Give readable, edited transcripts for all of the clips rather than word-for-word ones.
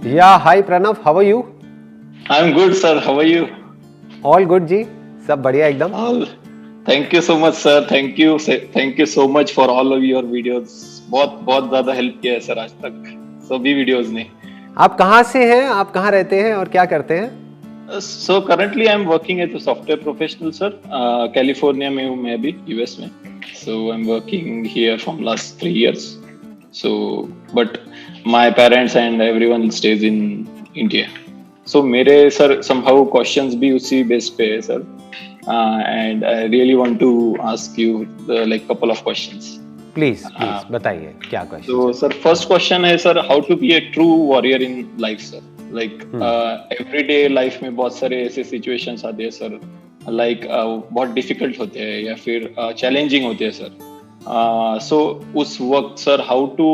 Yeah, hi Pranav, how are you? I'm good, sir. How are you? All good जी, सब बढ़िया एकदम। All. Thank you so much, sir. Thank you so much for all of your videos. बहुत बहुत ज्यादा help किया है sir आज तक सभी वीडियोस ने। आप कहाँ से हैं, आप कहाँ रहते हैं और क्या करते हैं? So currently I'm working as a software professional, sir. California में हूँ मैं अभी यूएस में. So I'm working here from last 3 years. So but my parents and everyone stays in India. So मेरे सर somehow questions भी उसी base पे है sir. And I really want to ask you like couple of questions. Please बताइए क्या question? So sir, first question है sir, how to be a true warrior in life, sir? Like everyday life में बहुत सारे ऐसे situations आते हैं sir, like बहुत difficult होते हैं या फिर challenging होते हैं सर. So उस वक्त sir, how to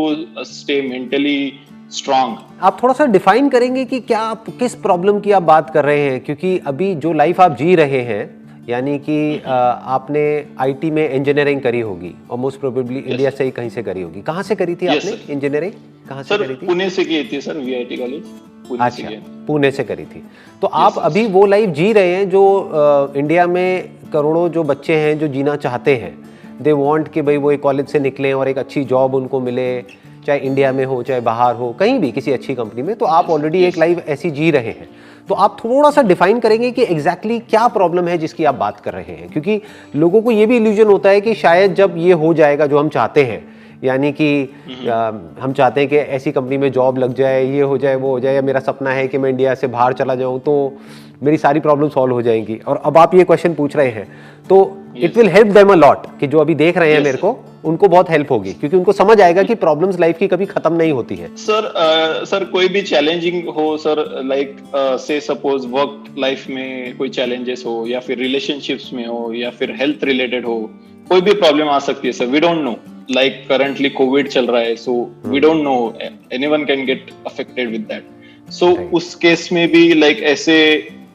stay mentally strong? आप थोड़ा सा डिफाइन करेंगे कि क्या आप किस प्रॉब्लम की आप बात कर रहे हैं, क्योंकि अभी जो लाइफ आप जी रहे हैं यानी कि आपने आईटी में इंजीनियरिंग करी होगी और मोस्ट प्रोबेबली इंडिया से ही कहीं से करी होगी। कहाँ से करी थी आपने इंजीनियरिंग? कहाँ से करी थी? पुणे से की थी सर, वीआईटी कॉलेज। अच्छा, पुणे से करी थी। तो आप अभी वो लाइफ जी रहे हैं जो इंडिया में करोड़ों जो बच्चे हैं जो जीना चाहते हैं। दे वांट कि भाई वो एक कॉलेज से निकलें और एक अच्छी जॉब उनको मिले, चाहे इंडिया में हो चाहे बाहर हो, कहीं भी किसी अच्छी कंपनी में। तो आप ऑलरेडी एक लाइफ ऐसी जी रहे हैं। तो आप थोड़ा सा डिफाइन करेंगे कि एग्जैक्टली क्या प्रॉब्लम है जिसकी आप बात कर रहे हैं, क्योंकि लोगों को ये भी इल्यूजन होता है कि शायद जब ये हो जाएगा जो हम चाहते हैं, यानी कि हम चाहते हैं कि ऐसी कंपनी में जॉब लग जाए, ये हो जाए वो हो जाए, या मेरा सपना है कि मैं इंडिया से बाहर चला जाऊं तो मेरी सारी प्रॉब्लम सॉल्व हो जाएंगी। और अब आप ये क्वेश्चन पूछ रहे हैं तो it will help them a lot, कि जो अभी देख रहे हैं मेरे को, उनको बहुत हेल्प होगी, क्योंकि उनको समझ आएगा कि प्रॉब्लम्स लाइफ की कभी खत्म नहीं होती है। सर कोई भी चैलेंजिंग हो सर, लाइक से सपोज वर्क लाइफ में कोई चैलेंजेस हो या फिर रिलेशनशिप्स में हो या फिर हेल्थ रिलेटेड हो, कोई भी प्रॉब्लम आ सकती है sir. We don't know, like currently Covid चल रहा है, so we don't know, anyone can get affected with that. So उस केस में भी लाइक ऐसे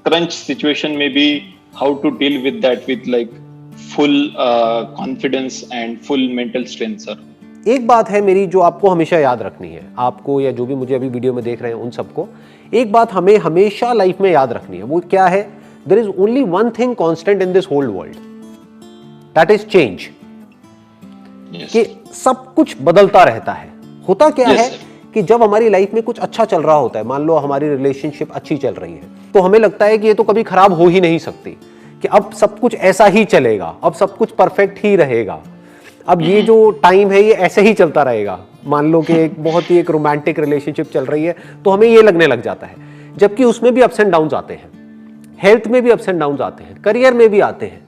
क्रंच सिचुएशन में भी how to deal with that with like full confidence and full mental strength sir. एक बात है मेरी जो आपको हमेशा याद रखनी है, आपको या जो भी मुझे अभी वीडियो में देख रहे हैं उन सबको, एक बात हमें हमेशा लाइफ में याद रखनी है। वो क्या है? There is only one thing constant in this whole world, that is change. कि सब कुछ बदलता रहता है। होता क्या है कि जब हमारी लाइफ में कुछ अच्छा चल रहा होता है, मान लो हमारी रिलेशनशिप अच्छी चल रही है, तो हमें लगता है कि ये तो कभी खराब हो ही नहीं सकती, कि अब सब कुछ ऐसा ही चलेगा, अब सब कुछ परफेक्ट ही रहेगा, अब ये जो टाइम है ये ऐसे ही चलता रहेगा। मान लो कि एक बहुत ही एक रोमांटिक रिलेशनशिप चल रही है तो हमें ये लगने लग जाता है, जबकि उसमें भी अप्स एंड डाउन्स आते हैं, हेल्थ में भी अप्स एंड डाउन्स आते हैं, करियर में भी आते हैं।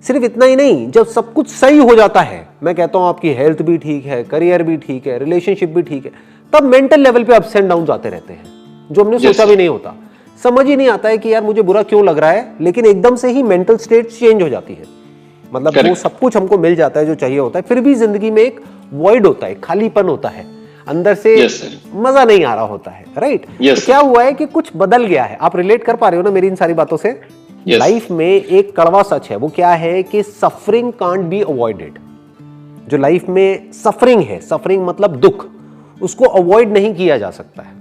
सिर्फ इतना ही नहीं, जब सब कुछ सही हो जाता है, मैं कहता हूं आपकी हेल्थ भी ठीक है, करियर भी ठीक है, रिलेशनशिप भी ठीक है, तब मेंटल लेवल पे अप्स एंड डाउन्स आते रहते हैं जो हमने सोचा भी नहीं होता। समझ ही नहीं आता है कि यार मुझे बुरा क्यों लग रहा है, लेकिन एकदम से ही मेंटल स्टेट चेंज हो जाती है। मतलब वो सब कुछ हमको मिल जाता है जो चाहिए होता है, फिर भी जिंदगी में एक वॉइड होता है, खालीपन होता है, अंदर से मजा नहीं आ रहा होता है। राइट? तो क्या हुआ है कि कुछ बदल गया है। आप रिलेट कर पा रहे हो ना मेरी इन सारी बातों से? लाइफ में एक कड़वा सच है, वो क्या है कि सफरिंग कांट बी अवॉइडेड। जो लाइफ में सफरिंग है, सफरिंग मतलब दुख, उसको अवॉइड नहीं किया जा सकता है।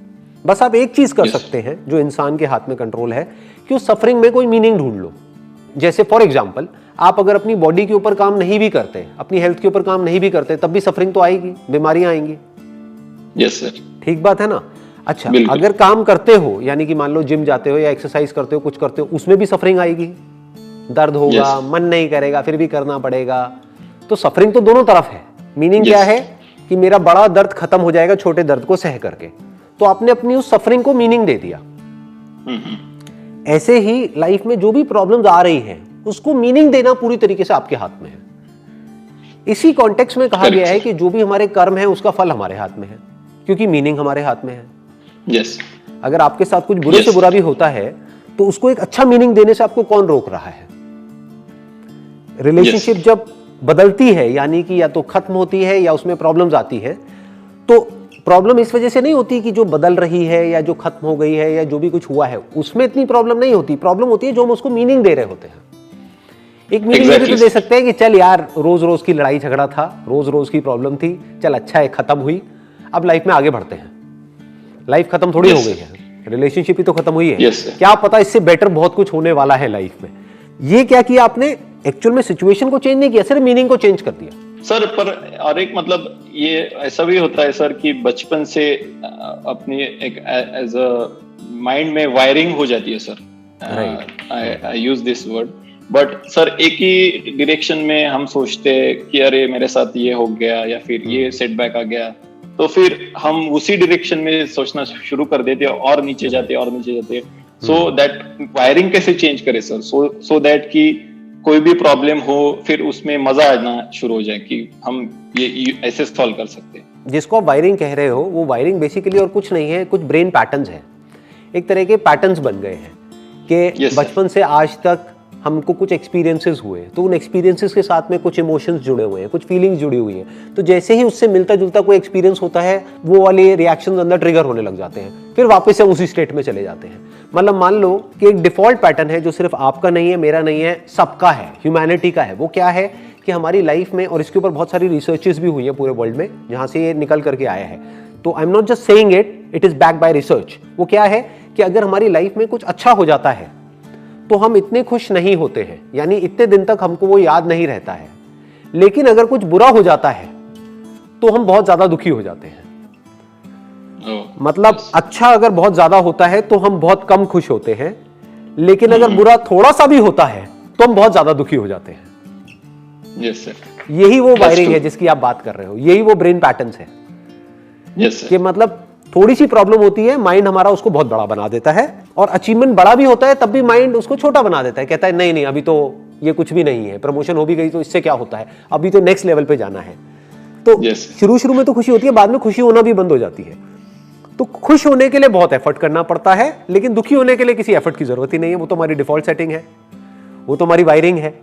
बस आप एक चीज कर सकते हैं जो इंसान के हाथ में कंट्रोल है, कि उस सफरिंग में कोई मीनिंग ढूंढ लो। जैसे फॉर एग्जाम्पल, आप अगर अपनी बॉडी के ऊपर काम नहीं भी करते, अपनी हेल्थ के ऊपर काम नहीं भी करते, तब भी सफरिंग तो आएगी, बीमारियां आएंगी। यस सर, ठीक बात है ना? अच्छा, अगर काम करते हो, यानी कि मान लो जिम जाते हो या एक्सरसाइज करते हो, कुछ करते हो, उसमें भी सफरिंग आएगी, दर्द होगा, मन नहीं करेगा, फिर भी करना पड़ेगा। तो सफरिंग तो दोनों तरफ है। मीनिंग क्या है कि मेरा बड़ा दर्द खत्म हो जाएगा छोटे दर्द को सह करके, तो आपने अपनी उस सफरिंग को मीनिंग दे दिया। ऐसे ही लाइफ में जो भी प्रॉब्लम्स आ रही हैं, उसको मीनिंग देना पूरी तरीके से आपके हाथ में है। इसी कॉन्टेक्स्ट में कहा गया है कि जो भी हमारे कर्म है उसका फल हमारे हाथ में है, क्योंकि मीनिंग हमारे हाथ में है। अगर आपके साथ कुछ बुरे से बुरा भी होता है तो उसको एक अच्छा मीनिंग देने से आपको कौन रोक रहा है? रिलेशनशिप जब बदलती है, यानी कि या तो खत्म होती है या उसमें प्रॉब्लम्स आती है, तो प्रॉब्लम इस वजह से नहीं होती कि जो बदल रही है या जो खत्म हो गई है या जो भी कुछ हुआ है उसमें इतनी प्रॉब्लम नहीं होती। प्रॉब्लम होती है जो हम उसको मीनिंग दे रहे होते हैं। एक मीनिंग भी तो दे सकते हैं कि चल यार, रोज रोज की लड़ाई झगड़ा था, रोज रोज की प्रॉब्लम थी, चल अच्छा है खत्म हुई, अब लाइफ में आगे बढ़ते हैं, लाइफ खत्म थोड़ी हो गई है, रिलेशनशिप ही तो खत्म हुई है। क्या पता इससे बेटर बहुत कुछ होने वाला है लाइफ में। ये क्या किया आपने, एक्चुअल में सिचुएशन को चेंज नहीं किया, सिर्फ मीनिंग को चेंज कर दिया सर। पर और एक मतलब ये ऐसा भी होता है सर कि बचपन से अपनी एक एज अ माइंड में वायरिंग हो जाती है sir. I use this word, but sir एक ही डायरेक्शन में हम सोचते हैं कि अरे मेरे साथ ये हो गया या फिर ये सेटबैक आ गया, तो फिर हम उसी डायरेक्शन में सोचना शुरू कर देते हैं और नीचे जाते हैं। सो दैट वायरिंग कैसे चेंज करे सर, सो दैट कि कोई भी प्रॉब्लम हो फिर उसमें मजा आना शुरू हो जाए कि हम ये ऐसे सॉल्व कर सकते हैं। जिसको आप वायरिंग कह रहे हो, वो वायरिंग बेसिकली और कुछ नहीं है, कुछ ब्रेन पैटर्न्स है, एक तरह के पैटर्न्स बन गए हैं कि बचपन से आज तक हमको कुछ एक्सपीरियंसेस हुए, तो उन एक्सपीरियंसेस के साथ में कुछ इमोशंस जुड़े हुए हैं, कुछ फीलिंग्स जुड़ी हुई हैं। तो जैसे ही उससे मिलता जुलता कोई एक्सपीरियंस होता है, वो वाले रिएक्शंस अंदर ट्रिगर होने लग जाते हैं, फिर वापस से उसी स्टेट में चले जाते हैं। मतलब मान लो कि एक डिफॉल्ट पैटर्न है जो सिर्फ आपका नहीं है, मेरा नहीं है, सबका है, ह्यूमैनिटी का है। वो क्या है कि हमारी लाइफ में, और इसके ऊपर बहुत सारी रिसर्चेस भी हुई है पूरे वर्ल्ड में जहां से ये निकल करके आया है, तो I am not just saying it, it is backed by research. वो क्या है कि अगर हमारी लाइफ में कुछ अच्छा हो जाता है तो हम इतने खुश नहीं होते हैं, यानी इतने दिन तक हमको वो याद नहीं रहता है। लेकिन अगर कुछ बुरा हो जाता है तो हम बहुत ज्यादा दुखी हो जाते हैं। मतलब अच्छा अगर बहुत ज्यादा होता है तो हम बहुत कम खुश होते हैं, लेकिन अगर बुरा थोड़ा सा भी होता है तो हम बहुत ज्यादा दुखी हो जाते हैं। Yes sir. यही वो वायरिंग है जिसकी आप बात कर रहे हो, यही वो ब्रेन पैटर्न्स है। Yes sir. कि मतलब थोड़ी सी प्रॉब्लम होती है, माइंड हमारा उसको बहुत बड़ा बना देता है, और अचीवमेंट बड़ा भी होता है तब भी माइंड उसको छोटा बना देता है। कहता है नहीं नहीं, अभी तो ये कुछ भी नहीं है, प्रमोशन हो भी गई तो इससे क्या होता है, अभी तो नेक्स्ट लेवल पे जाना है। तो शुरू में तो खुशी होती है, बाद में खुशी होना भी बंद हो जाती है। तो खुश होने के लिए बहुत एफर्ट करना पड़ता है, लेकिन दुखी होने के लिए किसी एफर्ट की जरूरत ही नहीं है, वो तो हमारी डिफॉल्ट सेटिंग है, वो तो हमारी वायरिंग है।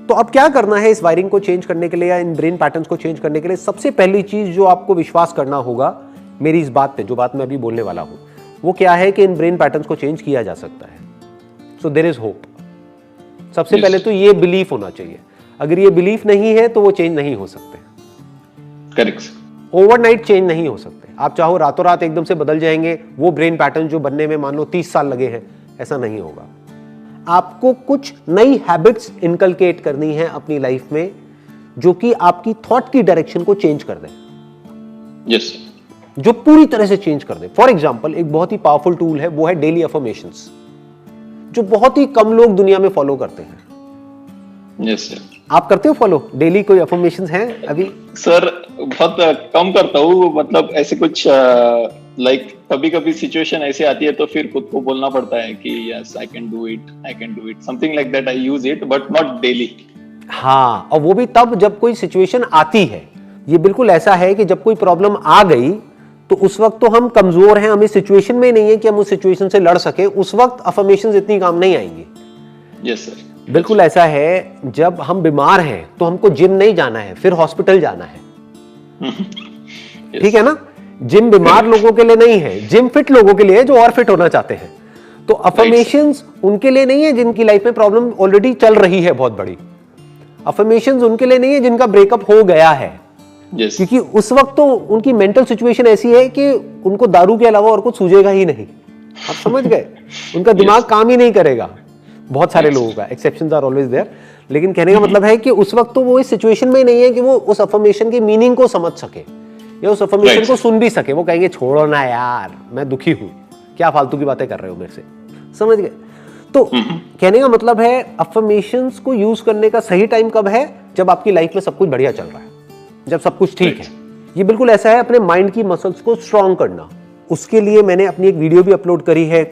तो अब क्या करना है इस वायरिंग को चेंज करने के लिए या इन ब्रेन पैटर्न्स को चेंज करने के लिए? सबसे पहली चीज जो आपको विश्वास करना होगा मेरी इस बात पे, जो बात मैं अभी बोलने वाला हूं, वो क्या है कि इन ब्रेन पैटर्न्स को चेंज किया जा सकता है। So there is hope. सबसे पहले तो ये बिलीफ होना चाहिए। अगर ये बिलीफ नहीं है तो वो चेंज नहीं हो सकते। करेक्ट। ओवरनाइट चेंज नहीं हो सकते। आप चाहो रातों रात एकदम से बदल जाएंगे, वो ब्रेन पैटर्न जो बनने में मान लो 30 साल लगे हैं, ऐसा नहीं होगा। आपको कुछ नई हैबिट्स इनकलकेट करनी है अपनी लाइफ में, जो कि आपकी थॉट की डायरेक्शन को चेंज कर दे। यस। जो पूरी तरह से चेंज कर दे। फॉर एग्जाम्पल, एक बहुत ही पावरफुल टूल है, वो है डेली अफर्मेशंस, जो बहुत ही कम लोग दुनिया में फॉलो करते हैं। Yes sir. आप करते हो फॉलो डेली? कोई अफर्मेशंस हैं अभी? सर बहुत कम करता हूँ, मतलब ऐसे कुछ लाइक कभी कभी सिचुएशन ऐसे आती है तो फिर खुद को बोलना पड़ता है कि yes I can do it, something like that. I use it but not daily. हाँ, और वो भी तब जब कोई सिचुएशन आती है। ये बिल्कुल ऐसा है कि जब कोई प्रॉब्लम आ गई तो उस वक्त तो हम कमजोर हैं, हमें सिचुएशन में नहीं है कि हम उस सिचुएशन से लड़ सके, उस वक्त अफर्मेशंस इतनी काम नहीं आएंगी। Yes sir. बिल्कुल ऐसा है, जब हम बीमार हैं तो हमको जिम नहीं जाना है, फिर हॉस्पिटल जाना है। ठीक है ना? जिम बीमार लोगों के लिए नहीं है, जिम फिट लोगों के लिए है जो और फिट होना चाहते हैं। तो अफर्मेशंस उनके लिए नहीं है जिनकी लाइफ में प्रॉब्लम ऑलरेडी चल रही है बहुत बड़ी। अफर्मेशंस उनके लिए नहीं है जिनका ब्रेकअप हो गया है। क्योंकि उस वक्त तो उनकी मेंटल सिचुएशन ऐसी है कि उनको दारू के अलावा और कुछ सूझेगा ही नहीं। आप समझ गए? उनका दिमाग काम ही नहीं करेगा। बहुत सारे लोगों का, एक्सेप्शंस आर ऑलवेज देयर, लेकिन कहने का मतलब है कि उस वक्त तो वो इस सिचुएशन में ही नहीं है कि वो उस अफर्मेशन की मीनिंग को समझ सके या उस अफर्मेशन को सुन भी सके। वो कहेंगे छोड़ो ना यार, मैं दुखी हूं, क्या फालतू की बातें कर रहे हो मेरे से। समझ गए? तो कहने का मतलब है अफर्मेशंस को यूज करने का सही टाइम कब है? जब आपकी लाइफ में सब कुछ बढ़िया चल रहा है, जब सब कुछ ठीक है। ये बिल्कुल ऐसा है अपने माइंड की मसल्स को स्ट्रॉन्ग करना। उसके लिए मैंने अपनी एक वीडियो भी अपलोड करी है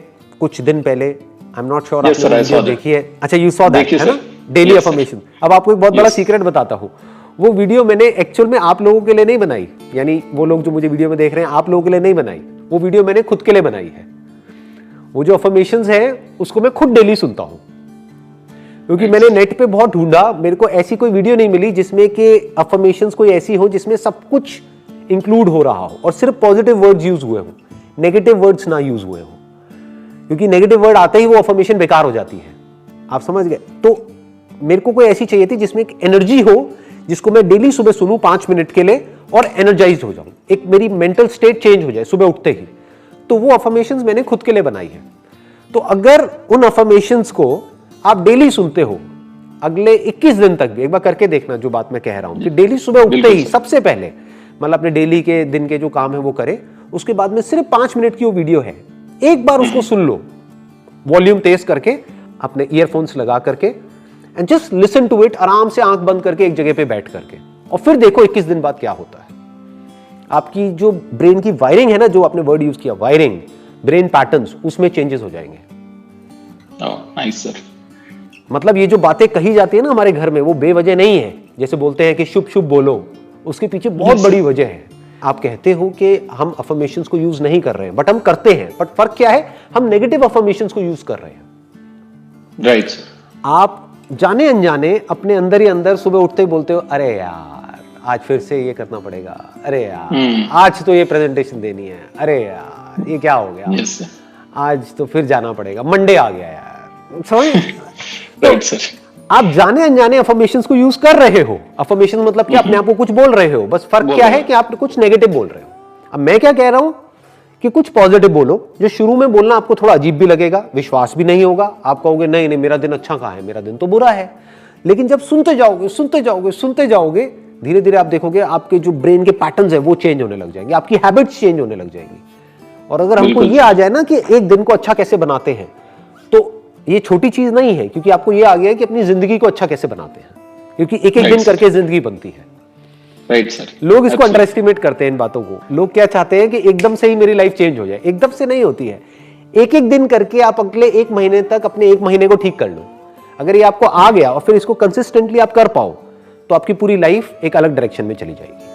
कुछ दिन पहले। आई एम नॉट श्योर आपने वीडियो देखी है? अच्छा, यू सॉ दैट, है ना? Daily affirmation. अब आपको एक बहुत बड़ा सीक्रेट बताता हूं। वो वीडियो मैंने एक्चुअल में आप लोगों के लिए नहीं बनाई, यानी वो लोग जो मुझे वीडियो में देख रहे हैं, आप लोगों के लिए नहीं बनाई। वो वीडियो मैंने खुद के लिए बनाई है। वो जो अफर्मेशंस है उसको मैं खुद डेली सुनता हूं, क्योंकि मैंने नेट पे बहुत ढूंढा, मेरे को ऐसी कोई वीडियो नहीं मिली जिसमें कि अफर्मेशंस कोई ऐसी हो जिसमें सब कुछ इंक्लूड हो रहा हो और सिर्फ पॉजिटिव वर्ड्स यूज हुए हो, नेगेटिव वर्ड्स ना यूज हुए हो। क्योंकि नेगेटिव वर्ड आते ही वो अफर्मेशन बेकार हो जाती है। आप समझ गए? तो मेरे को कोई ऐसी चाहिए थी जिसमें एक एनर्जी हो, जिसको मैं डेली सुबह सुनूं 5 मिनट के लिए और एनर्जाइज हो जाऊं, एक मेरी मेंटल स्टेट चेंज हो जाए सुबह उठते ही, तो वो अफर्मेशंस मैंने खुद के लिए बनाई है। तो अगर उन अफर्मेशंस को आप डेली सुनते हो अगले 21 दिन तक भी, एक बार करके देखना जो बात मैं कह रहा हूं कि डेली सुबह उठते ही सबसे पहले मतलब अपने डेली के दिन के जो काम है वो करे, उसके बाद में सिर्फ 5 मिनट की वो वीडियो है, एक बार उसको सुन लो वॉल्यूम तेज करके, अपने ईयरफोन्स लगा करके, and just listen to it, आराम से आंख बंद करके एक जगह पे बैठ करके, और फिर देखो 21 दिन बाद क्या होता है। आपकी जो ब्रेन की वायरिंग है ना, जो आपने वर्ड यूज किया वायरिंग, ब्रेन पैटर्न्स, उसमें चेंजेस हो जाएंगे। Nice sir. मतलब ये जो बातें कही जाती है ना हमारे घर में, वो बेवजह नहीं है। जैसे बोलते हैं कि शुभ शुभ बोलो, उसके पीछे बहुत बड़ी वजह है। आप कहते हो कि हम अफर्मेशंस को यूज नहीं कर रहे हैं, बट हम करते हैं। बट फर्क क्या है, हम नेगेटिव अफर्मेशंस को यूज कर रहे हैं। राइट। आप जाने अनजाने अपने अंदर ही अंदर सुबह उठते ही बोलते हो, अरे यार आज फिर से ये करना पड़ेगा, अरे यार आज तो ये प्रेजेंटेशन देनी है, अरे यार ये क्या हो गया, आज तो फिर जाना पड़ेगा, मंडे आ गया यार, समझ। Right sir. आप जाने अनजाने अफर्मेशंस को यूज कर रहे हो। अफर्मेशन मतलब कि अपने आप को कुछ बोल रहे हो, बस फर्क क्या है कि आप कुछ नेगेटिव बोल रहे हो। अब मैं क्या कह रहा हूं कि कुछ पॉजिटिव बोलो। जो शुरू में बोलना आपको थोड़ा अजीब भी लगेगा, विश्वास भी नहीं होगा, आप कहोगे नहीं नहीं मेरा दिन अच्छा कहां है, मेरा दिन तो बुरा है। लेकिन जब सुनते जाओगे सुनते जाओगे सुनते जाओगे, धीरे धीरे आप देखोगे आपके जो ब्रेन के पैटर्न्स है वो चेंज होने लग जाएंगे, आपकी हैबिट्स चेंज होने लग जाएंगी। और अगर हमको ये आ जाए ना कि एक दिन को अच्छा कैसे बनाते हैं, तो ये छोटी चीज नहीं है, क्योंकि आपको ये आ गया है कि अपनी जिंदगी को अच्छा कैसे बनाते हैं, क्योंकि एक एक दिन करके जिंदगी बनती है। Right sir. लोग इसको अंडर एस्टिमेट करते हैं इन बातों को। लोग क्या चाहते हैं कि एकदम से ही मेरी लाइफ चेंज हो जाए। एकदम से नहीं होती है, एक एक दिन करके आप अगले 1 महीने तक अपने 1 महीने को ठीक कर लो। अगर ये आपको आ गया और फिर इसको कंसिस्टेंटली आप कर पाओ, तो आपकी पूरी लाइफ एक अलग डायरेक्शन में चली जाएगी।